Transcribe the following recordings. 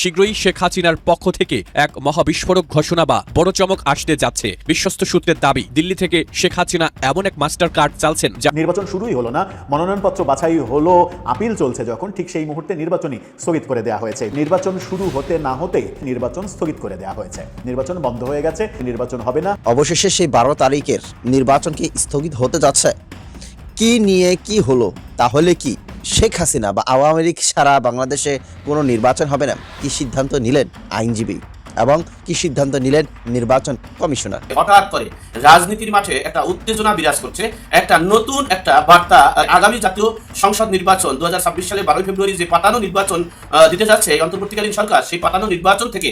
শীঘ্রই শেখ হাসিনার পক্ষ থেকে এক মহাবিস্ফোরক ঘোষণা বা বড় চমক আসতে যাচ্ছে। বিশ্বস্ত সূত্রের দাবি, দিল্লি থেকে শেখ হাসিনা এমন এক মাস্টার কার্ড চালছেন যা নির্বাচন শুরুই হলো না, মনোনয়নপত্র বাছাই হলো, আপিল চলছে যখন, ঠিক সেই মুহূর্তে নির্বাচনই স্থগিত করে দেওয়া হয়েছে। নির্বাচন শুরু হতে না হতে নির্বাচন স্থগিত করে দেওয়া হয়েছে। নির্বাচন বন্ধ হয়ে গেছে, নির্বাচন হবে না। অবশেষে সেই 12 তারিখের নির্বাচন কি স্থগিত হতে যাচ্ছে? কি নিয়ে কি হলো? তাহলে কি শেখ হাসিনা বা আওয়ামী লীগ সারা বাংলাদেশে কোনো নির্বাচন হবে না? কি সিদ্ধান্ত নিলেন আইনজীবী এবং কি সিদ্ধান্ত নিলেন নির্বাচন কমিশনার? হঠাৎ করে রাজনীতির মাঠে একটা উত্তেজনা বিরাজ করছে, একটা নতুন একটা বার্তা। আগামী জাতীয় সংসদ নির্বাচন 2026 সালে 12 ফেব্রুয়ারি যে পাতানো নির্বাচন দিতে যাচ্ছে এই অন্তর্বর্তীকালীন সরকার, সেই পাতানো নির্বাচন থেকে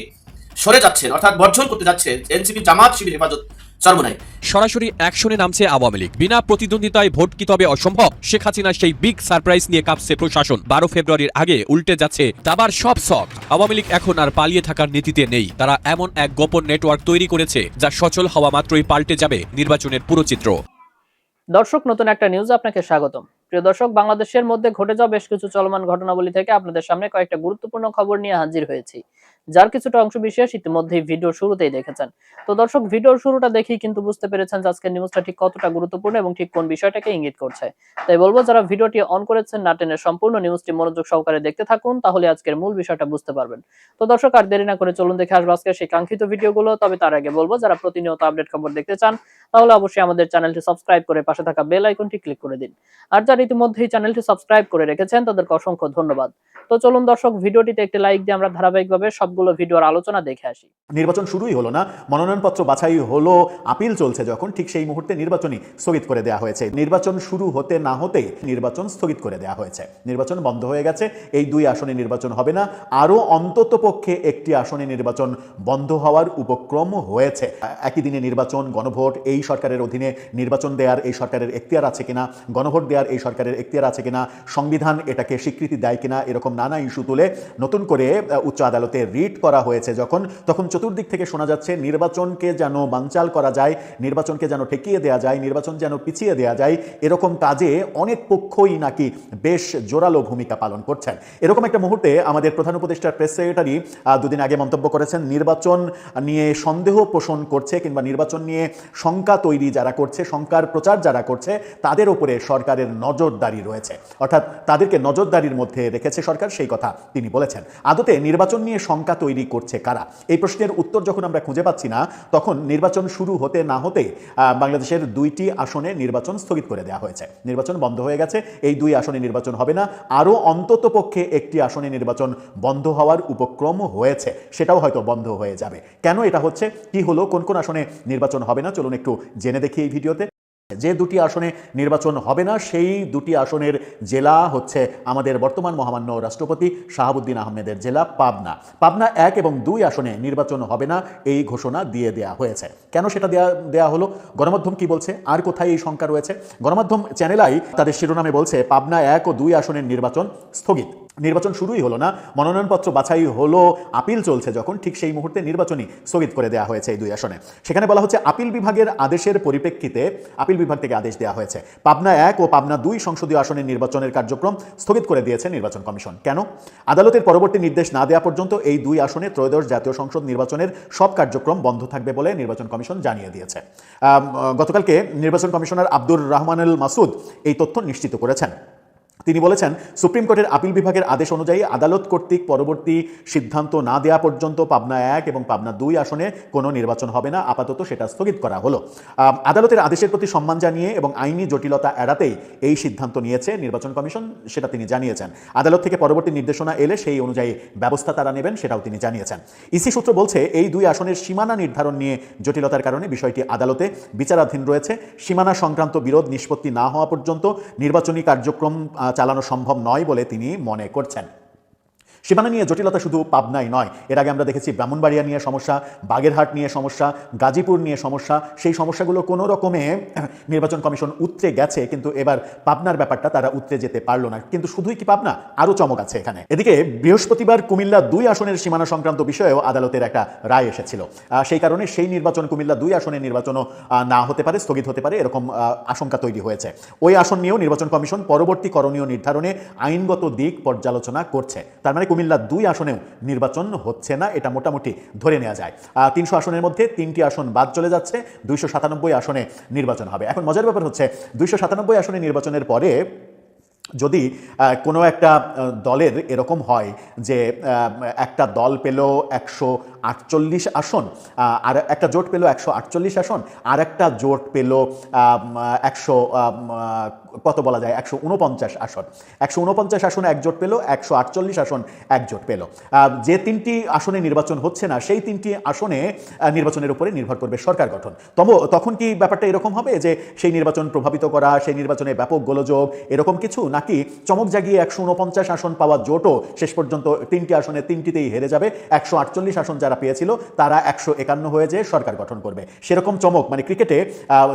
সরে যাচ্ছেন, অর্থাৎ বর্জন করতে যাচ্ছে এনসিপি, জামাত শিবির, হেফাজত চরমোনাই। সরাসরি অ্যাকশনে নামছে আওয়ামী লীগ। বিনা প্রতিদ্বন্দ্বিতায় ভোট কি তবে অসম্ভব? শেখ হাসিনার সেই বিগ সারপ্রাইজ নিয়ে কাঁপছে প্রশাসন। 12 ফেব্রুয়ারির আগে উল্টে যাচ্ছে দাবার সব শখ। আওয়ামী লীগ এখন আর পালিয়ে থাকার নীতিতে নেই। তারা এমন এক গোপন নেটওয়ার্ক তৈরি করেছে যা সচল হওয়া মাত্রই পাল্টে যাবে নির্বাচনের পুরো চিত্র। দর্শক, নতুন একটা নিউজ আপনাকে স্বাগতম। প্রিয় দর্শক, বাংলাদেশের মধ্যে ঘটে যাওয়া বেশ কিছু চলমান ঘটনাবলী থেকে আপনাদের সামনে কয়েকটা গুরুত্বপূর্ণ খবর নিয়ে হাজির হয়েছি, যার কিছুটা অংশ বিশেষ ইতিমধ্যেই ভিডিও শুরুতেই দেখেছেন। তো দর্শক, ভিডিওর শুরুটা দেখেই কিন্তু বুঝতে পেরেছেন যে আজকের নিউজটা ঠিক কতটা গুরুত্বপূর্ণ এবং ঠিক কোন বিষয়টাকে ইঙ্গিত করছে। তাই বলবো, যারা ভিডিওটি অন করেছেন না টেনে সম্পূর্ণ নিউজটি মনোযোগ সহকারে দেখতে থাকুন, তাহলে আজকের মূল বিষয়টা বুঝতে পারবেন। তো দর্শক, আর দেরি না করে চলুন দেখে আসবো আজকের সেই কাঙ্ক্ষিত ভিডিওগুলো। তবে তার আগে বলবো, যারা প্রতিনিয়ত আপডেট খবর দেখতে চান তাহলে অবশ্যই আমাদের চ্যানেলটি সাবস্ক্রাইব করে পাশে থাকা বেল আইকনটি ক্লিক করে দিন। আর যারা ইতিমধ্যেই চ্যানেলটি সাবস্ক্রাইব করে রেখেছেন তাদেরকে অসংখ্য ধন্যবাদ। তো চলুন দর্শক, ভিডিওটিতে একটি লাইক দিয়ে আমরা ধারাবাহিকভাবে সবগুলো ভিডিওর আলোচনা দেখে আসি। নির্বাচন শুরুই হলো না, মনোনয়নপত্র বাছাই হলো, আপিল চলছে যখন, ঠিক সেই মুহূর্তে নির্বাচনই স্থগিত করে দেওয়া হয়েছে। নির্বাচন শুরু হতে না হতে নির্বাচন স্থগিত করে দেওয়া হয়েছে। নির্বাচন বন্ধ হয়ে গেছে। এই 2 আসনে নির্বাচন হবে না। আরও অন্তত পক্ষে একটি আসনে নির্বাচন বন্ধ হওয়ার উপক্রম হয়েছে। একই দিনে নির্বাচন, গণভোট, এই সরকারের অধীনে নির্বাচন দেওয়ার এই সরকারের এখতিয়ার আছে কিনা, গণভোট দেওয়ার এই সরকারের এখতিয়ার আছে কিনা, সংবিধান এটাকে স্বীকৃতি দেয় কিনা, এরকম নানা ইস্যু তুলে নতুন করে উচ্চ আদালতে রিট করা হয়েছে তখন চতুর্দিক থেকে শোনা যাচ্ছে নির্বাচনকে যেন বানচাল করা যায়, নির্বাচনকে যেন ঠেকিয়ে দেওয়া যায়, নির্বাচন যেন পিছিয়ে দেওয়া যায়, এরকম কাজে অনেক পক্ষই নাকি বেশ জোরালো ভূমিকা পালন করছেন। এরকম একটা মুহূর্তে আমাদের প্রধান উপদেষ্টার প্রেস সেক্রেটারি 2 দিন আগে মন্তব্য করেছেন, নির্বাচন নিয়ে সন্দেহ পোষণ করছে কিংবা নির্বাচন নিয়ে শঙ্কা তৈরি যারা করছে, শঙ্কার প্রচার যারা করছে, তাদের উপরে সরকারের নজরদারি রয়েছে, অর্থাৎ তাদেরকে নজরদারির মধ্যে রেখেছে সরকার, সেই কথা তিনি বলেছেন। আদতে নির্বাচন নিয়ে শঙ্কা তৈরি করছে কারা? এই প্রশ্নের উত্তর যখন আমরা খুঁজে পাচ্ছি না, তখন নির্বাচন শুরু হতে না হতে বাংলাদেশের 2টি আসনে নির্বাচন স্থগিত করে দেওয়া হয়েছে। নির্বাচন বন্ধ হয়ে গেছে। এই 2 আসনে নির্বাচন হবে না। আরও অন্তত পক্ষে একটি আসনে নির্বাচন বন্ধ হওয়ার উপক্রম হয়েছে, সেটাও হয়তো বন্ধ হয়ে যাবে। কেন এটা হচ্ছে, কি হলো, কোন কোন আসনে নির্বাচন হবে না, চলুন একটু জেনে দেখি এই ভিডিওতে। যে 2টি আসনে নির্বাচন হবে না, সেই 2টি আসনের জেলা হচ্ছে আমাদের বর্তমান মহামান্য রাষ্ট্রপতি শাহাবুদ্দিন আহমেদের জেলা পাবনা 1 এবং 2 আসনে নির্বাচন হবে না, এই ঘোষণা দিয়ে দেয়া হয়েছে। কেন সেটা দেয়া হলো? গণমাধ্যম কি বলছে, আর কোথায় এই শঙ্কা রয়েছে? গণমাধ্যম চ্যানেল আই তাদের শিরোনামে বলছে, পাবনা 1 ও 2 আসনের নির্বাচন স্থগিত। নির্বাচন শুরুই হলো না, মনোনয়নপত্র বাছাই হলো, আপিল চলছে যখন, ঠিক সেই মুহূর্তে নির্বাচনই স্থগিত করে দেওয়া হয়েছে এই 2 আসনে। সেখানে বলা হচ্ছে, আপিল বিভাগের আদেশের পরিপ্রেক্ষিতে আপিল বিভাগ থেকে আদেশ দেওয়া হয়েছে। পাবনা 1 ও পাবনা 2 সংসদীয় আসনের নির্বাচনের কার্যক্রম স্থগিত করে দিয়েছে নির্বাচন কমিশন। কেন? আদালতের পরবর্তী নির্দেশ না দেওয়া পর্যন্ত এই 2 আসনে ত্রয়োদশ জাতীয় সংসদ নির্বাচনের সব কার্যক্রম বন্ধ থাকবে বলে নির্বাচন কমিশন জানিয়ে দিয়েছে। গতকালকে নির্বাচন কমিশনার আব্দুর রহমানুল মাসুদ এই তথ্য নিশ্চিত করেছেন। তিনি বলেছেন, সুপ্রিম কোর্টের আপিল বিভাগের আদেশ অনুযায়ী আদালত কর্তৃক পরবর্তী সিদ্ধান্ত না দেওয়া পর্যন্ত পাবনা 1 এবং পাবনা 2 আসনে কোনো নির্বাচন হবে না, আপাতত সেটা স্থগিত করা হলো। আদালতের আদেশের প্রতি সম্মান জানিয়ে এবং আইনি জটিলতা এড়াতেই এই সিদ্ধান্ত নিয়েছে নির্বাচন কমিশন, সেটা তিনি জানিয়েছেন। আদালত থেকে পরবর্তী নির্দেশনা এলে সেই অনুযায়ী ব্যবস্থা তারা নেবেন, সেটাও তিনি জানিয়েছেন। ইসি সূত্র বলছে, এই 2 আসনের সীমানা নির্ধারণ নিয়ে জটিলতার কারণে বিষয়টি আদালতে বিচারাধীন রয়েছে। সীমানা সংক্রান্ত বিরোধ নিষ্পত্তি না হওয়া পর্যন্ত নির্বাচনী কার্যক্রম চালানো সম্ভব নয় বলে তিনি মনে করছেন। সীমানা নিয়ে জটিলতা শুধু পাবনাই নয়, এর আগে আমরা দেখেছি ব্রাহ্মণবাড়িয়া নিয়ে সমস্যা, বাগেরহাট নিয়ে সমস্যা, গাজীপুর নিয়ে সমস্যা। সেই সমস্যাগুলো কোনো রকমে নির্বাচন কমিশন উতরে গেছে, কিন্তু এবার পাবনার ব্যাপারটা তারা উতরে যেতে পারলো না। কিন্তু শুধুই কি পাবনা, আরও চমক আছে এখানে। এদিকে বৃহস্পতিবার কুমিল্লা 2 আসনের সীমানা সংক্রান্ত বিষয়েও আদালতের একটা রায় এসেছিল। সেই কারণে সেই নির্বাচন, কুমিল্লা 2 আসনের নির্বাচনও না হতে পারে, স্থগিত হতে পারে, এরকম আশঙ্কা তৈরি হয়েছে। ওই আসন নিয়েও নির্বাচন কমিশন পরবর্তী করণীয় নির্ধারণে আইনগত দিক পর্যালোচনা করছে। তার মানে কুমিল্লা 2 আসনেও নির্বাচন হচ্ছে না, এটা মোটামুটি ধরে নেওয়া যায়। 300 আসনের মধ্যে 3টি আসন বাদ চলে যাচ্ছে, 297 আসনে নির্বাচন হবে। এখন মজার ব্যাপার হচ্ছে 297 আসনে নির্বাচনের পরে যদি কোনো একটা দলের এরকম হয় যে একটা দল পেল 148 আসন, আর একটা জোট পেল 148 আসন, আর একটা জোট পেল 100 কত বলা যায় 149 আসন, 149 আসনে এক জোট পেল, 148 আসন এক জোট পেল। যে 3টি আসনে নির্বাচন হচ্ছে না সেই 3টি আসনে নির্বাচনের উপরে নির্ভর করবে সরকার গঠন। তখন কি ব্যাপারটা এরকম হবে যে সেই নির্বাচন প্রভাবিত করা, সেই নির্বাচনে ব্যাপক গোলযোগ এরকম কিছু, নাকি চমক জাগিয়ে 149 আসন পাওয়া জোটও শেষ পর্যন্ত 3টি আসনে 3টিতেই হেরে যাবে, 148 আসন যারা পেয়েছিল তারা 151 হয়ে যেয়ে সরকার গঠন করবে? সেরকম চমক, মানে ক্রিকেটে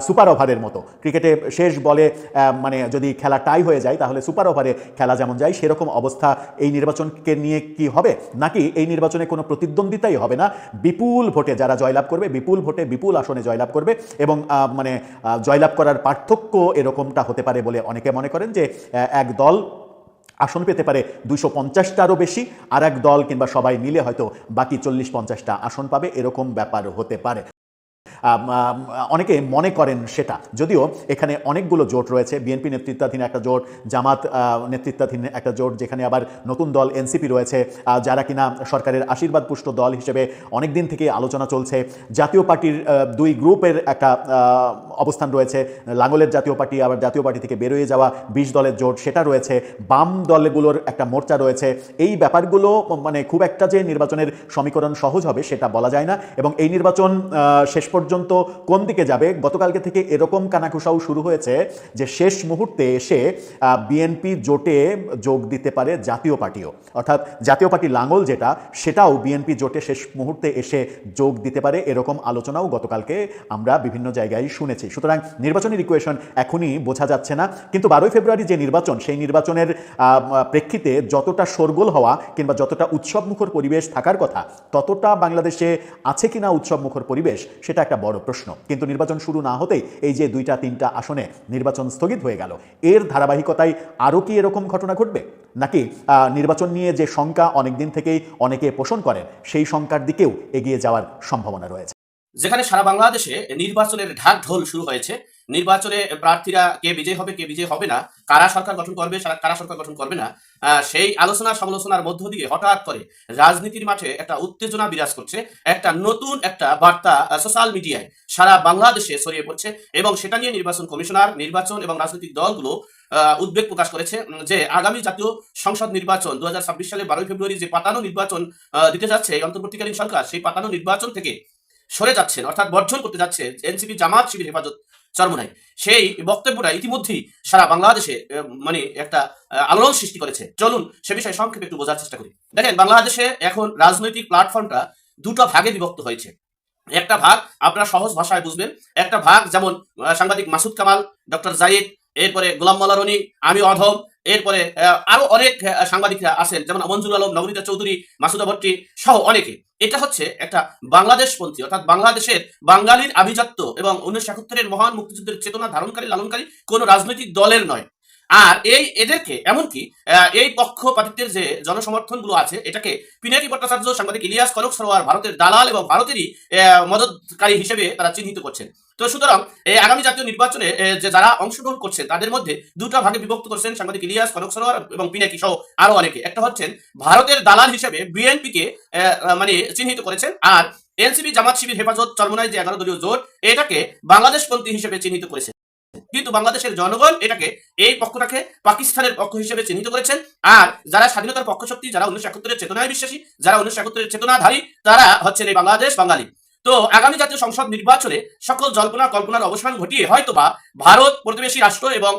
সুপার ওভারের মতো, ক্রিকেটে শেষ বলে মানে যদি খেলা টাই হয়ে যায় তাহলে সুপার ওভারে খেলা যেমন যায়, সেরকম অবস্থা এই নির্বাচনকে নিয়ে কি হবে? নাকি এই নির্বাচনে কোনো প্রতিদ্বন্দ্বিতাই হবে না, বিপুল ভোটে যারা জয়লাভ করবে, বিপুল ভোটে বিপুল আসনে জয়লাভ করবে, এবং মানে জয়লাভ করার পার্থক্য এরকমটা হতে পারে বলে অনেকে মনে করেন যে এক দল আসন পেতে পারে 250টারও বেশি, আর এক দল কিংবা সবাই মিলে হয়তো বাকি 40-50টা আসন পাবে, এরকম ব্যাপার হতে পারে। অনেকে মনে করেন সেটা, যদিও এখানে অনেকগুলো জোট রয়েছে, বিএনপি নেতৃত্বাধীন একটা জোট, জামাত নেতৃত্বাধীন একটা জোট, যেখানে আবার নতুন দল এনসিপি রয়েছে, যারা কিনা সরকারের আশীর্বাদ পুষ্ট দল হিসেবে অনেক দিন থেকে আলোচনা চলছে। জাতীয় পার্টির 2 গ্রুপের একটা অবস্থান রয়েছে, লাঙ্গলের জাতীয় পার্টি, আবার জাতীয় পার্টি থেকে বেরোয় যাওয়া 20 দলের জোট সেটা রয়েছে, বাম দলগুলোর একটা মোর্চা রয়েছে। এই ব্যাপারগুলো মানে খুব একটা যে নির্বাচনের সমীকরণ সহজ হবে সেটা বলা যায় না, এবং এই নির্বাচন শেষ পর্যন্ত কোন দিকে যাবে, গতকালকে থেকে এরকম কানাঘুষাও শুরু হয়েছে যে শেষ মুহূর্তে এসে বিএনপি জোটে যোগ দিতে পারে জাতীয় পার্টিও, অর্থাৎ জাতীয় পার্টি লাঙ্গল যেটা, সেটাও বিএনপি জোটে শেষ মুহূর্তে এসে যোগ দিতে পারে, এরকম আলোচনাও গতকালকে আমরা বিভিন্ন জায়গায় শুনেছি। সুতরাং নির্বাচনের ইকুয়েশন এখনই বোঝা যাচ্ছে না, কিন্তু 12 ফেব্রুয়ারি যে নির্বাচন, সেই নির্বাচনের প্রেক্ষিতে যতটা শোরগোল হওয়া কিংবা যতটা উৎসবমুখর পরিবেশ থাকার কথা, ততটা বাংলাদেশে আছে কিনা উৎসবমুখর পরিবেশ, সেটা একটা বড় প্রশ্ন। কিন্তু নির্বাচন শুরু না হতেই এই যে 2-3টা আসনে নির্বাচন স্থগিত হয়ে গেল, এর ধারাবাহিকতায় আরও কি এরকম ঘটনা ঘটবে, নাকি নির্বাচন নিয়ে যে শঙ্কা অনেকদিন থেকেই অনেকে পোষণ করেন সেই শঙ্কার দিকেও এগিয়ে যাওয়ার সম্ভাবনা রয়েছে? যেখানে সারা বাংলাদেশে নির্বাচনের ঢাক ঢোল শুরু হয়েছে, নির্বাচনে প্রার্থীরা কে বিজয় হবে কে বিজয় হবে না, কারা সরকার গঠন করবে কারা সরকার গঠন করবে না, সেই আলোচনা সমালোচনার মধ্য দিয়ে হঠাৎ করে রাজনীতির মাঠে একটা উত্তেজনা বিরাজ করছে, একটা নতুন একটা বার্তা সোশ্যাল মিডিয়ায় সারা বাংলাদেশে ছড়িয়ে পড়ছে, এবং সেটা নিয়ে নির্বাচন কমিশনার, নির্বাচন এবং রাজনৈতিক দলগুলো উদ্বেগ প্রকাশ করেছে যে আগামী জাতীয় সংসদ নির্বাচন 2026 সালে 12 ফেব্রুয়ারি যে পাতানো নির্বাচন দিতে যাচ্ছে এই অন্তর্বর্তীকালীন সরকার, সেই পাতানো নির্বাচন থেকে সরে যাচ্ছেন, অর্থাৎ বর্জন করতে যাচ্ছে এনসিপি, জামাত শিবির হেফাজত চরমোনাই। সেই বক্তব্যটা ইতিমধ্যেই সারা বাংলাদেশে মানে একটা আলোড়ন সৃষ্টি করেছে। চলুন সে বিষয়ে সংক্ষেপে একটু বোঝার চেষ্টা করি। দেখেন, বাংলাদেশে এখন রাজনৈতিক প্ল্যাটফর্মটা 2টা ভাগে বিভক্ত হয়েছে। একটা ভাগ আপনারা সহজ ভাষায় বুঝবেন, একটা ভাগ যেমন সাংবাদিক মাসুদ কামাল, ডক্টর জাহিদ, এরপরে গোলাম মোল্লা রনি, আমি অধম, এরপরে আরো অনেক সাংবাদিকরা আছেন, যেমন মঞ্জুর আলম, নবনীতা চৌধুরী, মাসুদা ভট্টি সহ অনেকে। এটা হচ্ছে একটা বাংলাদেশপন্থী, অর্থাৎ বাংলাদেশের বাঙালির আভিজাত্য এবং 1971-এর মহান মুক্তিযুদ্ধের চেতনা ধারণকারী লালনকারী কোন রাজনৈতিক দলের নয়। আর এদেরকে এমনকি এই পক্ষপাতিত্বের যে জনসমর্থন গুলো আছে, এটাকে পিনাকি ভট্টাচার্য, সাংবাদিক ইলিয়াস কনক সরোয়ার ভারতের দালাল এবং ভারতেরই মদতকারী হিসেবে তারা চিহ্নিত করছেন। তো সুতরাং আগামী জাতীয় নির্বাচনে যে যারা অংশগ্রহণ করছেন তাদের মধ্যে 2টা ভাগে বিভক্ত করছেন সাংবাদিক ইলিয়াস কনক সরোয়ার এবং পিনাকি সহ আরো অনেকে। একটা হচ্ছেন ভারতের দালাল হিসেবে বিএনপিকে মানে চিহ্নিত করেছেন, আর এনসিপি, জামাত শিবির হেফাজত চরমোনাই যে 11 দলীয় জোট, এটাকে বাংলাদেশপন্থী হিসেবে চিহ্নিত করেছে। কিন্তু বাংলাদেশের জনগণ এটাকে, এই পক্ষটাকে পাকিস্তানের পক্ষ হিসেবে চিহ্নিত করেছেন। আর যারা স্বাধীনতার পক্ষ শক্তি, যারা 1971-এর চেতনায় বিশ্বাসী, যারা 1971-এর চেতনাধারী, তারা হচ্ছেন এই বাংলাদেশ বাঙালি। তো আগামী জাতীয় সংসদ নির্বাচনে সকল জল্পনা কল্পনার অবসান ঘটিয়ে হয়তোবা ভারত, প্রতিবেশী রাষ্ট্র এবং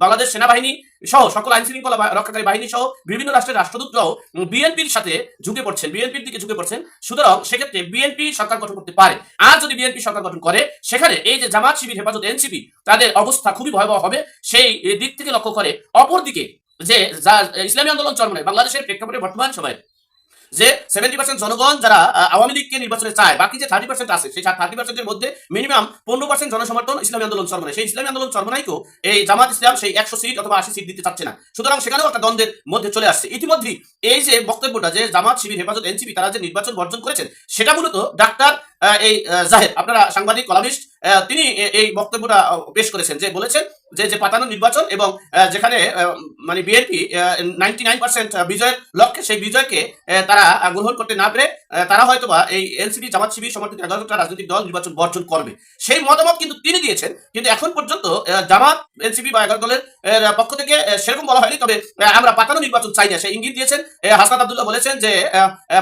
বাংলাদেশ সেনাবাহিনী সহ সকল আইন শৃঙ্খলা রক্ষাকারী বাহিনী সহ বিভিন্ন রাষ্ট্রের রাষ্ট্রদূতরাও বিএনপির সাথে ঝুঁকে পড়ছেন, বিএনপির দিকে ঝুঁকে পড়ছেন। সুতরাং সেক্ষেত্রে বিএনপি সরকার গঠন করতে পারে। আর যদি বিএনপি সরকার গঠন করে, সেখানে এই যে জামাত শিবির হেফাজত এনসিপি, তাদের অবস্থা খুবই ভয়াবহ হবে। সেই দিক থেকে লক্ষ্য করে অপরদিকে যে ইসলামী আন্দোলন চরমোনাই বাংলাদেশের প্রেক্ষাপটে বর্তমান সময়ে যে 70% জনগণ যারা আওয়ামী লীগকে নির্বাচনে চায়, বাকি যে 30% আছে সেই 30%-এর মধ্যে মিনিমাম 15% জনসমর্থন ইসলামী আন্দোলন চরমনাই। সেই ইসলামী আন্দোলন চরমনাইকেও এই জামাত ইসলাম সেই 100 সিট অথবা 80 সিট দিতে চাচ্ছে না। সুতরাং সেখানেও একটা দ্বন্দ্বের মধ্যে চলে আসছে। ইতিমধ্যেই এই যে বক্তব্যটা যে জামাত, শিবির, হেফাজত, এনসিপি তারা যে নির্বাচন বর্জন করেছেন, সেটা মূলত ডাক্তার এই জাহেদ, আপনারা সাংবাদিক কলামিস্ট, তিনি এই বক্তব্যটা পেশ করেছেন, যে বলেছেন যে পাতানো নির্বাচন এবং যেখানে মানে বিএনপি 99% বিজয়ের লক্ষ্যে, সেই বিজয়কে তারা গ্রহণ করতে না পেরে তারা হয়তোবা এই এনসিপি, জামাত, শিবির সমর্থিত 11টা রাজনৈতিক দল নির্বাচন বর্জন করবে, সেই মতামত কিন্তু তিনি দিয়েছেন। কিন্তু এখন পর্যন্ত জামাত, এনসিপি বা 11 দলের পক্ষ থেকে সেরকম বলা হয়নি। তবে আমরা পাতানো নির্বাচন চাই না, সেই ইঙ্গিত দিয়েছেন। হাসনাত আব্দুল্লাহ বলেছেন যে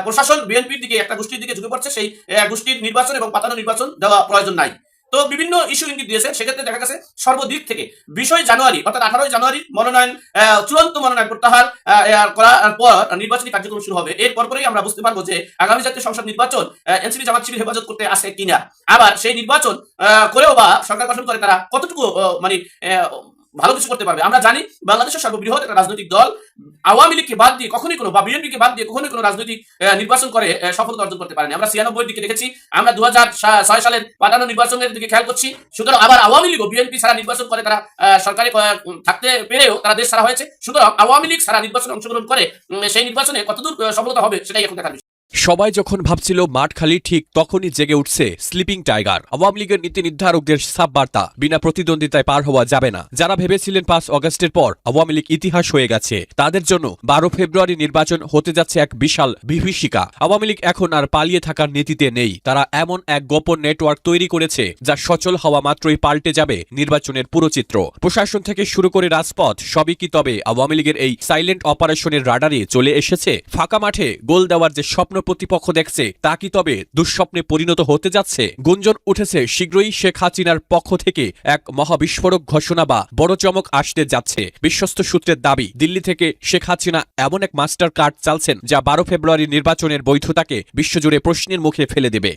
প্রশাসন বিএনপির দিকে, একটা গোষ্ঠীর দিকে ঝুঁকে পড়ছে, সেই গোষ্ঠীর নির্বাচন এবং পাতানো নির্বাচন দেওয়া প্রয়োজন নাই। তো বিভিন্ন ইস্যু ইঙ্গিত দিয়েছেন। সেক্ষেত্রে দেখা গেছে সর্বদিক থেকে 20 জানুয়ারি অর্থাৎ 18 জানুয়ারি মনোনয়ন, চূড়ান্ত মনোনয়ন প্রত্যাহার করার পর নির্বাচনী কার্যক্রম শুরু হবে। এর পরপরই আমরা বুঝতে পারবো যে আগামী জাতীয় সংসদ নির্বাচন এনসিপি, জামাত, শিবির হেফাজত করতে আসে কিনা। আবার সেই নির্বাচন করেও বা সরকার গঠন করে তারা কতটুকু মানে ভালো কিছু করতে পারবে। আমরা জানি বাংলাদেশের সর্ববৃহৎ একটা রাজনৈতিক দল আওয়ামী লীগকে বাদ দিয়ে কখনোই কোনো, বা বিএনপিকে বাদ দিয়ে কখনোই কোনো রাজনৈতিক নির্বাচন করে সফলতা অর্জন করতে পারেনি। আমরা 96 দিকে দেখেছি, আমরা 2006 সালের পাতানো নির্বাচনের দিকে খেয়াল করছি। সুতরাং আবার আওয়ামী লীগ ও বিএনপি ছাড়া নির্বাচন করে তারা সরকারে থাকতে পেরেও তারা দেশ ছাড়া হয়েছে। সুতরাং আওয়ামী লীগ ছাড়া নির্বাচনে অংশগ্রহণ করে সেই নির্বাচনে কতদূর সফলতা হবে সেটাই এখন দেখার বিষয়। সবাই যখন ভাবছিল মাঠ খালি, ঠিক তখনই জেগে উঠছে স্লিপিং টাইগার। আওয়ামী লীগের নীতি নির্ধারকদের সাব বার্তা, বিনা প্রতিদ্বন্দ্বিতায় পার হওয়া যাবে না। যারা ভেবেছিলেন 5 অগস্টের পর আওয়ামী লীগ ইতিহাস হয়ে গেছে, তাদের জন্য 12 ফেব্রুয়ারি নির্বাচন হতে যাচ্ছে এক বিশাল বিভীষিকা। আওয়ামী লীগ এখন আর পালিয়ে থাকার নীতিতে নেই। তারা এমন এক গোপন নেটওয়ার্ক তৈরি করেছে যা সচল হওয়া মাত্রই পাল্টে যাবে নির্বাচনের পুরো চিত্র। প্রশাসন থেকে শুরু করে রাজপথ সবই কি তবে আওয়ামী লীগের এই সাইলেন্ট অপারেশনের রাডারে চলে এসেছে? ফাঁকা মাঠে গোল দেওয়ার যে স্বপ্ন প্রতিপক্ষ দেখছে, তা কি তবে দুঃস্বপ্নে পরিণত হতে যাচ্ছে? গুঞ্জন উঠেছে শীঘ্রই শেখ হাসিনার পক্ষ থেকে এক মহাবিস্ফোরক ঘোষণা বা বড় চমক আসতে যাচ্ছে। বিশ্বস্ত সূত্রের দাবি, দিল্লি থেকে শেখ হাসিনা এমন এক মাস্টার কার্ড চালছেন যা 12 ফেব্রুয়ারি নির্বাচনের বৈধতাকে বিশ্বজুড়ে প্রশ্নের মুখে ফেলে দেবে।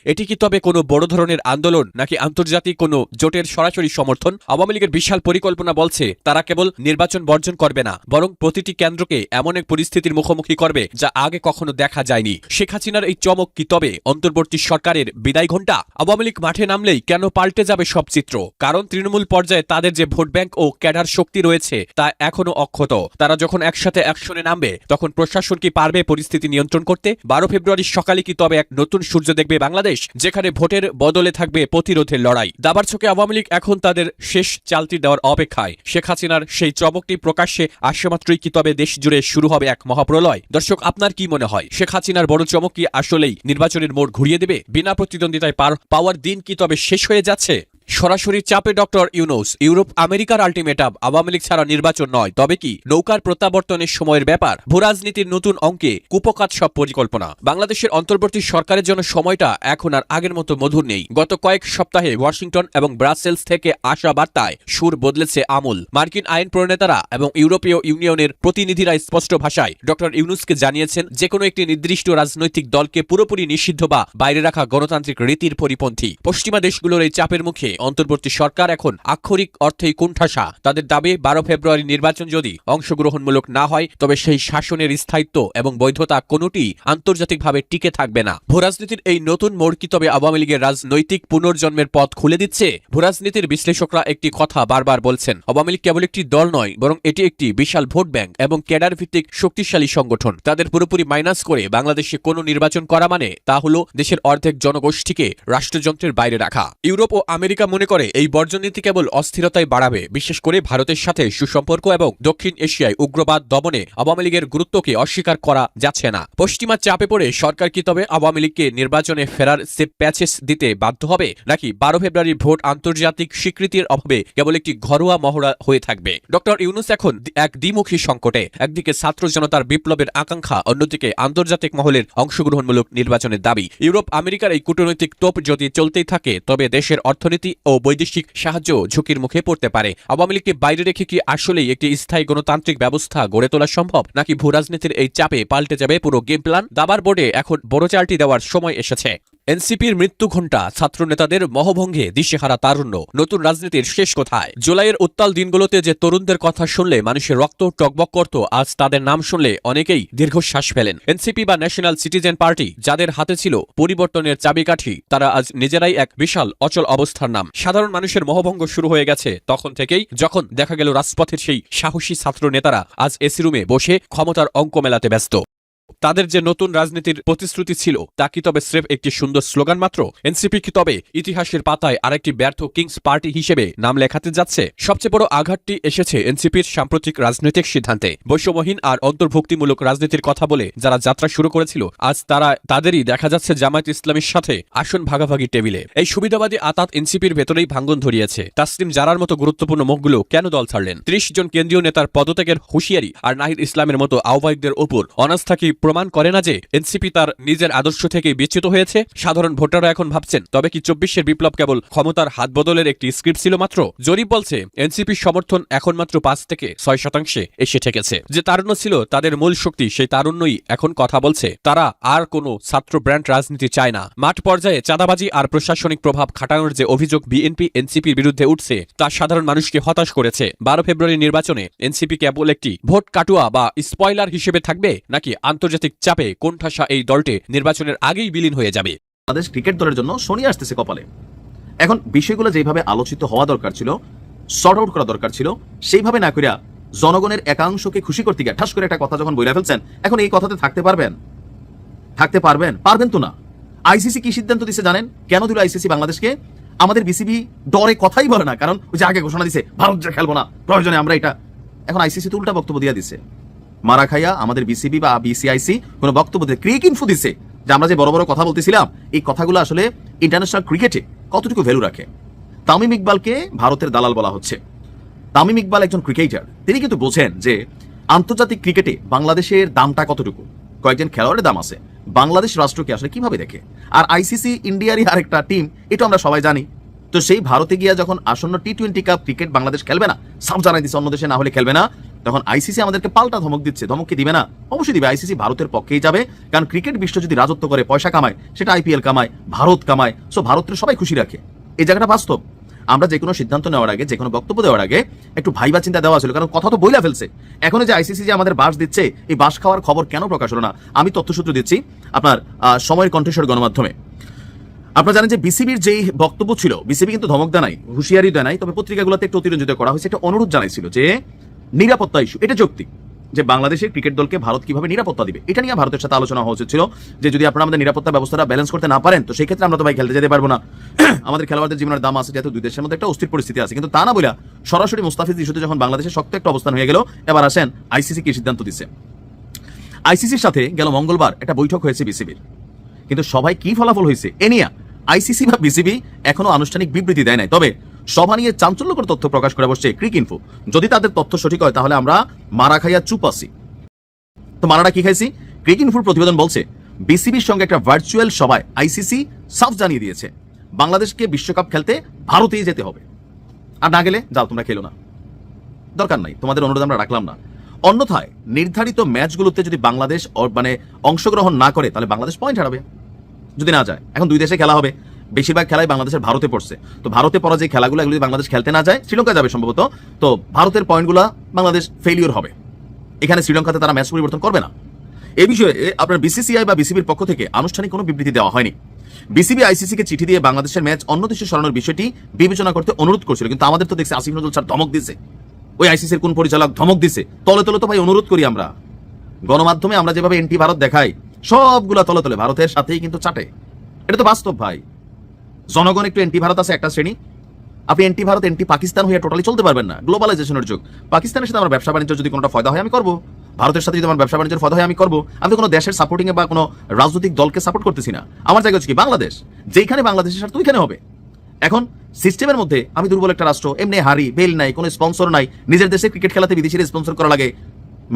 এটি কি তবে কোনো বড় ধরনের আন্দোলন, নাকি আন্তর্জাতিক কোনো জোটের সরাসরি সমর্থন? আওয়ামী লীগের বিশাল পরিকল্পনা বলছে তারা কেবল নির্বাচন বর্জন করবে না, বরং প্রতিটি কেন্দ্রকে এমন এক পরিস্থিতির মুখোমুখি করবে যা আগে কখনো দেখা যায়নি। শেখ হাসিনার এই চমক কি তবে অন্তর্বর্তী সরকারের বিদায় ঘণ্টা? আওয়ামী লীগ মাঠে নামলেই কেন পাল্টে যাবে সব চিত্র? কারণ তৃণমূল পর্যায়ে তাদের যে ভোট ব্যাংক ও ক্যাডার শক্তি রয়েছে তা এখনো অক্ষত। তারা যখন একসাথে অ্যাকশনে নামবে, তখন প্রশাসন কি পারবে পরিস্থিতি নিয়ন্ত্রণ করতে? 12 ফেব্রুয়ারি সকালে কি তবে এক নতুন সূর্য দেখবে বাংলাদেশ, যেখানে ভোটের বদলে থাকবে প্রতিরোধের লড়াই? দাবার ছকে আওয়ামী লীগ এখন তাদের শেষ চালটি দেওয়ার অপেক্ষায়। শেখ হাসিনার সেই চমকটি প্রকাশ্যে আসে মাত্রই কি তবে দেশ জুড়ে শুরু হবে এক মহাপ্রলয়? দর্শক, আপনার কি মনে হয়, শেখ হাসিনার বড় চমক কি আসলেই নির্বাচনের মোড় ঘুরিয়ে দেবে? বিনা প্রতিদ্বন্দ্বিতায় পার পাওয়ার দিন কি তবে শেষ হয়ে যাচ্ছে? সরাসরি চাপে ডক্টর ইউনূস, ইউরোপ আমেরিকার আলটিমেটাম, আওয়ামী লীগ ছাড়া নির্বাচন নয়, তবে কি নৌকার প্রত্যাবর্তনের সময়ের ব্যাপার? ভূরাজনীতির নতুন অঙ্কে কুপকাত সব পরিকল্পনা। বাংলাদেশের অন্তর্বর্তী সরকারের জন্য সময়টা এখন আর আগের মতো মধুর নেই। গত কয়েক সপ্তাহে ওয়াশিংটন এবং ব্রাসেলস থেকে আসা বার্তায় সুর বদলেছে আমূল। মার্কিন আইন প্রণেতারা এবং ইউরোপীয় ইউনিয়নের প্রতিনিধিরা স্পষ্ট ভাষায় ডক্টর ইউনূসকে জানিয়েছেন, যে কোনো একটি নির্দিষ্ট রাজনৈতিক দলকে পুরোপুরি নিষিদ্ধ বা বাইরে রাখা গণতান্ত্রিক রীতির পরিপন্থী। পশ্চিমা দেশগুলোর এই চাপের মুখে অন্তর্বর্তী সরকার এখন আক্ষরিক অর্থেই কুণ্ঠাসা। তাদের দাবি, 12 ফেব্রুয়ারি নির্বাচন যদি অংশগ্রহণমূলক না হয়, তবে সেই শাসনের স্থায়িত্ব এবং বৈধতা কোনোটি আন্তর্জাতিকভাবে টিকে থাকবে না। ভূরাজনীতির এই নতুন মোড় কি তবে আওয়ামী লীগের রাজনৈতিক পুনর্জন্মের পথ খুলে দিচ্ছে? ভূরাজনীতির বিশ্লেষকরা একটি কথা বারবার বলছেন, আওয়ামী লীগ কেবল একটি দল নয়, বরং এটি একটি বিশাল ভোট ব্যাংক এবং ক্যাডার ভিত্তিক শক্তিশালী সংগঠন। তাদের পুরোপুরি মাইনাস করে বাংলাদেশে কোনো নির্বাচন করা মানে তা হলো দেশের অর্ধেক জনগোষ্ঠীকে রাষ্ট্রযন্ত্রের বাইরে রাখা। ইউরোপ ও আমেরিকা মনে করে এই বর্জন নীতি কেবল অস্থিরতাই বাড়াবে। বিশেষ করে ভারতের সাথে সুসম্পর্ক এবং দক্ষিণ এশিয়ায় উগ্রবাদ দমনে আওয়ামী লীগের গুরুত্বকে অস্বীকার করা যাচ্ছে না। পশ্চিমা চাপে পড়ে সরকার কি তবে আওয়ামী লীগকে নির্বাচনে ফেরার সে প্যাচেস দিতে বাধ্য হবে, নাকি 12 ফেব্রুয়ারি ভোট আন্তর্জাতিক স্বীকৃতির অভাবে কেবল একটি ঘরোয়া মহড়া হয়ে থাকবে? ডক্টর ইউনূস এখন এক দ্বিমুখী সংকটে। একদিকে ছাত্র জনতার বিপ্লবের আকাঙ্ক্ষা, অন্যদিকে আন্তর্জাতিক মহলের অংশগ্রহণমূলক নির্বাচনের দাবি। ইউরোপ আমেরিকার এই কূটনৈতিক তোপ যদি চলতেই থাকে, তবে দেশের অর্থনীতি ও বৈদেশিক সাহায্য ঝুঁকির মুখে পড়তে পারে। আওয়ামী লীগকে বাইরে রেখে কি আসলেই একটি স্থায়ী গণতান্ত্রিক ব্যবস্থা গড়ে তোলা সম্ভব, নাকি ভূরাজনীতির এই চাপে পাল্টে যাবে পুরো গেম প্ল্যান? দাবার বোর্ডে এখন বড় চালটি দেওয়ার সময় এসেছে। এনসিপির মৃত্যু ঘণ্টা, ছাত্র নেতাদের মহভঙ্গে দিশেহারা তারুণ্য, নতুন রাজনীতির শেষ কোথায়? জুলাইয়ের উত্তাল দিনগুলোতে যে তরুণদের কথা শুনলে মানুষের রক্ত টকবক করত, আজ তাদের নাম শুনলে অনেকেই দীর্ঘশ্বাস ফেলেন। এনসিপি বা ন্যাশনাল সিটিজেন পার্টি, যাদের হাতে ছিল পরিবর্তনের চাবিকাঠি, তারা আজ নিজেরাই এক বিশাল অচল অবস্থার নাম। সাধারণ মানুষের মহভঙ্গ শুরু হয়ে গেছে তখন থেকেই, যখন দেখা গেল রাজপথের সেই সাহসী ছাত্র নেতারা আজ এসি রুমে বসে ক্ষমতার অঙ্ক মেলাতে ব্যস্ত। তাদের যে নতুন রাজনীতির প্রতিশ্রুতি ছিল তা কি তবে স্রেফ একটি সুন্দর স্লোগান মাত্র? এনসিপি কি তবে ইতিহাসের পাতায় আরেকটি ব্যর্থ কিংস পার্টি হিসেবে নাম লেখাতে যাচ্ছে? সবচেয়ে বড় আঘাতটি এসেছে এনসিপির সাম্প্রতিক রাজনৈতিক সিদ্ধান্তে। বৈষম্যহীন আর অন্তর্ভুক্তিমূলক রাজনীতির কথা বলে যারা যাত্রা শুরু করেছিল, আজ তাদেরই দেখা যাচ্ছে জামায়াত ইসলামীর সাথে আসন ভাগাভাগি টেবিলে। এই সুবিধাবাদী আতাত এনসিপির ভেতরেই ভাঙ্গন ধরিয়েছে। তাসলিম জারার মতো গুরুত্বপূর্ণ মুখগুলো কেন দল ছাড়লেন? ৩০ জন কেন্দ্রীয় নেতার পদত্যাগের হুঁশিয়ারি আর নাহিদ ইসলামের মতো আহ্বায়কদের ওপর অনাস্থা কি প্রমাণ করে না যে এনসিপি তার নিজের আদর্শ থেকে বিচ্যুত হয়েছে? সাধারণ ভোটাররা এখন ভাবছেন, তবে কি ২৪-এর বিপ্লব কেবল ক্ষমতার হাত বদলের একটি স্ক্রিপ্ট ছিল মাত্র? জরিপ বলছে এনসিপির সমর্থন এখন মাত্র ৫ থেকে ৬% এসে ঠেকেছে। যে তারুণ্য ছিল তাদের মূল শক্তি, সেই তারুণ্যই এখন কথা বলছে। তারা আর কোনো ছাত্র ব্র্যান্ড রাজনীতি চায় না। মাঠ পর্যায়ে চাঁদাবাজি আর প্রশাসনিক প্রভাব খাটানোর যে অভিযোগ বিএনপি এনসিপির বিরুদ্ধে উঠছে, তা সাধারণ মানুষকে হতাশ করেছে। ১২ ফেব্রুয়ারি নির্বাচনে এনসিপি কেবল একটি ভোট কাটুয়া বা স্পয়লার হিসেবে থাকবে, নাকি আন্তর্জাতিক চাপে কোণঠাসা এই দলটি নির্বাচনের আগেই বিলীন হয়ে যাবে? বাংলাদেশ ক্রিকেট দলের জন্য শনি আসতেছে কপালে। এখন বিষয়গুলো যেভাবে আলোচিত হওয়া দরকার ছিল, সর্ট আউট করা দরকার ছিল, সেইভাবে না করিয়া জনগণের একাংশকে খুশি করতে গিয়ে ঠাস করে একটা কথা যখন বইলা ফেলছেন, এখন এই কথাতে থাকতে পারবেন? পারবেন তো না। আইসিসি কি সিদ্ধান্ত দিছে জানেন? কেন দিল আইসিসি বাংলাদেশকে? আমাদের বিসিবি ডরে কথাই বলে না, কারণ ওই যে আগে ঘোষণা দিছে ভারত যে খেলবো না, প্রয়োজনে আমরা এটা। এখন আইসিসি তো উল্টা বক্তব্য দিয়ে দিছে। মারা খাইয়া আমাদের বিসিবি বা বিসিআইসি কোনো বক্তব্য দিয়ে ক্রিক ইনফো দিছে যে আমরা যে বড় বড় কথা বলতেছিলাম, এই কথাগুলো আসলে ইন্টারন্যাশনাল ক্রিকেটে কতটুকু ভ্যালু রাখে। তামিম ইকবালকে ভারতের দালাল বলা হচ্ছে। তামিম ইকবাল একজন ক্রিকেটার, তিনি কিন্তু বোঝেন যে আন্তর্জাতিক ক্রিকেটে বাংলাদেশের দামটা কতটুকু। কয়েকজন খেলোয়াড়ের দাম আছে, বাংলাদেশ রাষ্ট্রকে আসলে কিভাবে দেখে। আর আইসিসি ইন্ডিয়ারই আরেকটা টিম, এটা আমরা সবাই জানি। তো সেই ভারতে গিয়া যখন আসন্ন টি-20 কাপ ক্রিকেট বাংলাদেশ খেলবে না, সাফ জানাই দিচ্ছে অন্য দেশে না হলে খেলবে না, তখন আইসিসি আমাদেরকে পাল্টা ধমক দিচ্ছে। ধমক কি দিবে না? অবশ্যই দিবে। আইসিসি ভারতের পক্ষেই যাবে, কারণ ক্রিকেট বিশ্ব যদি রাজত্ব করে, পয়সা কামায়, সেটা আইপিএল কামায়, ভারত কামায়। সো ভারতের সবাই খুশি রাখে। এই জায়গাটা বাস্তব। আমরা যে কোনো সিদ্ধান্ত নেওয়ার আগে, যে কোনো বক্তব্য দেওয়ার আগে একটু ভাইবা চিন্তা দেওয়া ছিল, কারণ কথা তো বইলা ফেলছে। এখন যে আইসিসি যে আমাদের বাস দিচ্ছে, এই বাস খাওয়ার খবর কেন প্রকাশ হলো না? আমি তথ্যসূত্র দিচ্ছি আপনার সময়ের কণ্ঠস্বর গণমাধ্যমে। আপনারা জানেন যে বিসিবির যেই বক্তব্য ছিল, বিসিবি কিন্তু ধমক দেয় নাই, হুঁশিয়ারি দেয় নাই, তবে পত্রিকাগুলোতে একটু অতিরঞ্জিত করা হয়েছে। একটা অনুরোধ জানাইছিল যে নিরাপত্তা ইস্যু, এটা যৌক্তিক যে বাংলাদেশের ক্রিকেট দলকে ভারত কিভাবে নিরাপত্তা দিবে, এটা নিয়ে ভারতের সাথে আলোচনা হওয়া উচিত ছিল। যে যদি আপনারা আমাদের নিরাপত্তা ব্যবস্থাটা ব্যালেন্স করতে না পারেন, তো সেই ক্ষেত্রে আমরা তো ভাই খেলতে যেতে পারবো না। আমাদের খেলোয়াড়দের জীবনের দাম আছে, যেহেতু দুই দেশের মধ্যে একটা অস্থির পরিস্থিতি আছে। কিন্তু তা না বলে সরাসরি মুস্তাফিজ ইস্যুতে যখন বাংলাদেশের শক্ত একটা অবস্থান হয়ে গেল, এবার আসেন আইসিসি কি সিদ্ধান্ত দিচ্ছে। আইসিসির সাথে গেল মঙ্গলবার একটা বৈঠক হয়েছে বিসিবির, কিন্তু সবাই কি ফলাফল হয়েছে এ নিয়ে আইসিসি বা বিসিবি এখনো আনুষ্ঠানিক বিবৃতি দেয় নাই। তবে সভা নিয়ে চাঞ্চল্যকর তথ্য প্রকাশ করে বসছে ক্রিক ইনফো। যদি তাদের তথ্য সঠিক হয়, তাহলে আমরা মারা খাইয়া চুপ আছি। তো মারাটা কি খাইছি? ক্রিক ইনফোর প্রতিবেদন বলছে বিসিবির সঙ্গে একটা ভার্চুয়াল সভায় আইসিসি সাফ জানিয়ে দিয়েছে বাংলাদেশকে বিশ্বকাপ খেলতে ভারতেই যেতে হবে, আর না গেলে যাও তোমরা খেলো না, দরকার নাই, তোমাদের অনুরোধ আমরা রাখলাম না। অন্যথায় নির্ধারিত ম্যাচগুলোতে যদি বাংলাদেশ মানে অংশগ্রহণ না করে, তাহলে বাংলাদেশ পয়েন্ট হারাবে যদি না যায়। এখন দুই দেশে খেলা হবে, বেশিরভাগ খেলাই বাংলাদেশের ভারতে পড়ছে। তো ভারতে পড়া যে খেলাগুলো, এগুলো যদি বাংলাদেশ খেলতে না যায়, শ্রীলঙ্কা যাবে সম্ভবত, তো ভারতের পয়েন্টগুলো বাংলাদেশ ফেলিওর হবে। এখানে শ্রীলঙ্কাতে তারা ম্যাচ পরিবর্তন করবে না। এই বিষয়ে আপনার বিসিসিআই বা বিসিবির পক্ষ থেকে আনুষ্ঠানিক কোনো বিবৃতি দেওয়া হয়নি। বিসিবি আইসিসিকে চিঠি দিয়ে বাংলাদেশের ম্যাচ অন্য দেশে সরানোর বিষয়টি বিবেচনা করতে অনুরোধ করছিল, কিন্তু আমাদের তো দেখছি আসিফ নজরুল স্যার ধমক দিছে, ওই আইসিসির কোন পরিচালক ধমক দিছে। তলে তলে তো ভাই অনুরোধ করি আমরা, গণমাধ্যমে আমরা যেভাবে এন্টি ভারত দেখাই, সবগুলা তলে তলে ভারতের সাথেই কিন্তু চাটে। এটা তো বাস্তব ভাই। জনগণ একটু এন্টি ভারত আছে একটা শ্রেণী, আপনি এন্টি ভারত এন্টি পাকিস্তান হয়ে টোটালি চলতে পারবেন না। গ্লোবালাইজেশনের যুগ, পাকিস্তানের সাথে আমার ব্যবসা বাণিজ্য যদি কোনোটা ফয়দা হয় আমি করবো, ভারতের সাথে যদি আমার ব্যবসা বাণিজ্যের ফয়দা হয় আমি করবো। আমি তো কোনো দেশের সাপোর্টিং এ বা কোনো রাজনৈতিক দলকে সাপোর্ট করতেছি না। আমার জায়গা হচ্ছে কি বাংলাদেশ, যেখানে বাংলাদেশের স্বার্থ ওইখানে হবে। এখন সিস্টেমের মধ্যে আমি দুর্বল একটা রাষ্ট্র, এমনি হারি, বেল নাই, কোনো স্পন্সর নাই, নিজের দেশে ক্রিকেট খেলাতে বিদেশির স্পন্সর করা লাগে,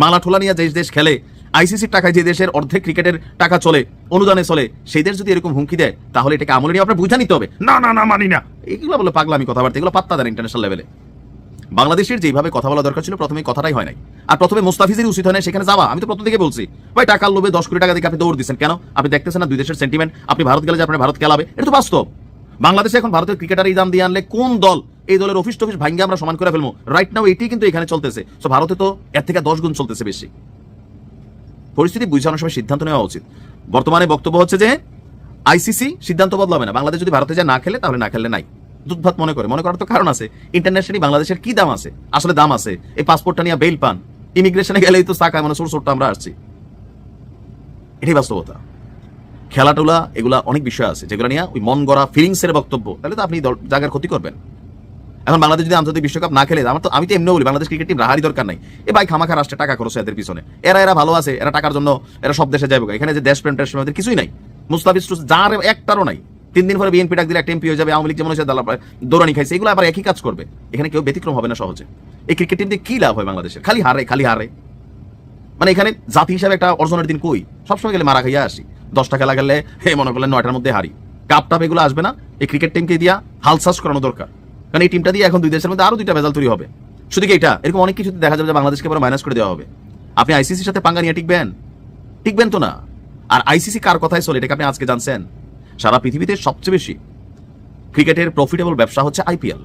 মালা ঠোলা নিয়ে যে দেশ খেলে, আইসিসির টাকায় যে দেশের অর্ধেক ক্রিকেটের টাকা চলে, অনুদানে চলে, সেই দেশ যদি এরকম হুমকি দেয়, তাহলে এটাকে আমলে নিয়ে আপনার বুঝা নিতে হবে। না না না মানি না, এগুলো বলে পাগলামি কথাবার্তা, এগুলো পাত্তা দেন ইন্টারন্যাশনাল লেভেলে। বাংলাদেশের যেভাবে কথা বলা দরকার ছিল প্রথমে কথাটাই হয় নাই। আর প্রথমে মুস্তাফিজেরই উচিত হয় না সেখানে যাওয়া। আমি তো প্রথম থেকে বলছি ভাই টাকার লোভে 10 কোটি টাকা দিয়ে আপনি দৌড় দিচ্ছেন কেন? আপনি দেখতেছেন না দুই দেশের সেন্টিমেন্ট, আপনি ভারত গেলে যে আপনার ভারত খেলাবে, এটা তো বাস্তব। বাংলাদেশে এখন ভারতের ক্রিকেটার এই দাম দিয়ে আনলে কোন দল এই দলের অফিস টফিস ভাঙ্গে আমরা সমান করে ফেলবো। রাইট নাও এটি কিন্তু এখানে চলতেছে। সো ভারতে তো এর থেকে 10 গুণ চলতেছে বেশি। পরিস্থিতি বুঝানোর সময় সিদ্ধান্ত নেওয়া উচিত। বর্তমানে বক্তব্য হচ্ছে যে আইসিসি সিদ্ধান্ত বদলাবে না, বাংলাদেশ যদি ভারতে যা না খেলে তাহলে না খেললে নাই। দুধভাত মনে করার তো কারণ আছে। ইন্টারন্যাশনালি বাংলাদেশের কি দাম আছে? আসলে দাম আছে। এই পাসপোর্টটা নিয়ে বেল পান, ইমিগ্রেশনে গেলেই তো চাকা মানে ছোট আমরা আসছি। এটাই বাস্তবতা। খেলাটুলা এগুলা অনেক বিষয় আছে যেগুলো নিয়ে ওই মন গড়া ফিলিংসের বক্তব্য, তাহলে তো আপনি জায়গার ক্ষতি করবেন। এখন বাংলাদেশ যদি আন্তর্জাতিক বিশ্বকাপ না খেলে, আমি তো এমনি বলি বাংলাদেশ ক্রিকেট টিম রাহারই দরকার নাই। এ ভাই খামাখা রাষ্ট্রে টাকা খরচ এদের পিছনে, এরা ভালো আছে, এরা টাকার জন্য এরা সব দেশে যাবে। এখানে যে দেশ প্রেম টেস্ট এদের কিছুই নাই। মুস্তাফিজ যার একটারও নাই। 3 দিন পরে বিএনপি ডাক দিলে একটা এমপি হয়ে যাবে। আওয়ামী লীগ যেমন হচ্ছে দৌড়ানি খাইছে, এগুলো আবার একই কাজ করবে। এখানে কেউ ব্যতিক্রম হবে না সহজে। এই ক্রিকেট টিম দিয়ে কি লাভ হয় বাংলাদেশের? খালি হারে। মানে এখানে জাতি হিসাবে একটা অর্জনের দিন কই? সবসময় গেলে মারা খাইয়া আসি। 10টা খেলা গেলে মনে করলেন 9টার মধ্যে হারি। কাপ টাপ এগুলো আসবে না। এই ক্রিকেট টিমকে দিয়া হালসাস করানো দরকার। কারণ এই টিমটা দিয়ে এখন দুই দেশের মধ্যে আরো 2টা ভেজাল তৈরি হবে। শুধু কি এটা, এরকম অনেক কিছু দেখা যাবে যে বাংলাদেশকে আবার মাইনাস করে দেওয়া হবে। আপনি আইসিসির সাথে পাঙ্গা নিয়ে টিকবেন তো না। আর আইসিসি কার কথায় চলে এটাকে আপনি আজকে জানছেন? সারা পৃথিবীতে সবচেয়ে বেশি ক্রিকেটের প্রফিটেবল ব্যবসা হচ্ছে আইপিএল,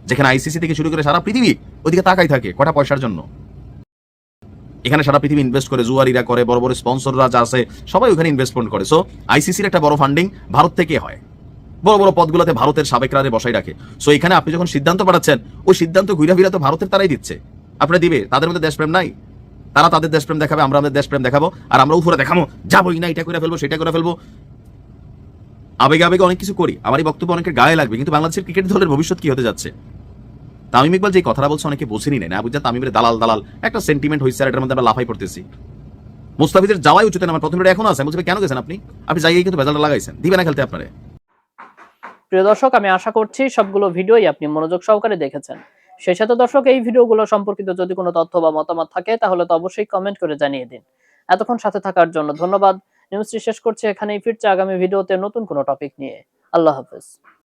যেখানে আইসিসি থেকে শুরু করে সারা পৃথিবী ওইদিকে তাকাই থাকে কটা পয়সার জন্য। এখানে সারা পৃথিবী ইনভেস্ট করে, জুয়ারিরা করে, বড় বড় স্পন্সররা যা আছে সবাই ওখানে ইনভেস্টমেন্ট করে। সো আইসিসির একটা বড় ফান্ডিং ভারত থেকে হয়। বড় বড় পদগুলোতে ভারতের সাবেকরারে বসাই রাখে। সো এখানে আপনি যখন সিদ্ধান্ত পাঠাচ্ছেন, ওই সিদ্ধান্ত ঘুরা ফিরা তো ভারতের তারাই দিচ্ছে। আপনারা দিবে, তাদের মধ্যে দেশপ্রেম নাই। তারা তাদের দেশপ্রেম দেখাবে, আমরা আমাদের দেশপ্রেম দেখাবো। আর আমরা উপরে দেখাবো যাবোই না, এটা করে ফেলবো, সেটা করে ফেলবো। আবেগে অনেক কিছু করি। আমার এই বক্তব্য অনেকের গায়ে লাগবে, কিন্তু বাংলাদেশের ক্রিকেট দলের ভবিষ্যৎ কি হতে যাচ্ছে? তামিম ইকবাল যে কথাটা বলছে অনেকে বোঝেনি না বুঝা। তামিমের দালাল একটা সেন্টিমেন্ট হয়েছে, আর এটার মধ্যে আমরা লাফাই পড়তেছি। মুস্তাফিজের যাওয়াই উচিত না। আমার প্রথম এখন আছে বলছে কেন গেছেন আপনি যাইয়ে কিন্তু ভেজালটা লাগাইছেন, দিবে না খেলতে আপনারে। প্রিয় দর্শক, আমি আশা করছি সবগুলো ভিডিওই আপনি মনোযোগ সহকারে দেখেছেন। সেই সাথে দর্শক, এই ভিডিওগুলো সম্পর্কিত যদি কোনো তথ্য বা মতামত থাকে তাহলে তো অবশ্যই কমেন্ট করে জানিয়ে দিন। এতক্ষণ সাথে থাকার জন্য ধন্যবাদ। নিউজটি শেষ করছি এখানেই, ফিরছে আগামী ভিডিওতে নতুন কোনো টপিক নিয়ে। আল্লাহ হাফেজ।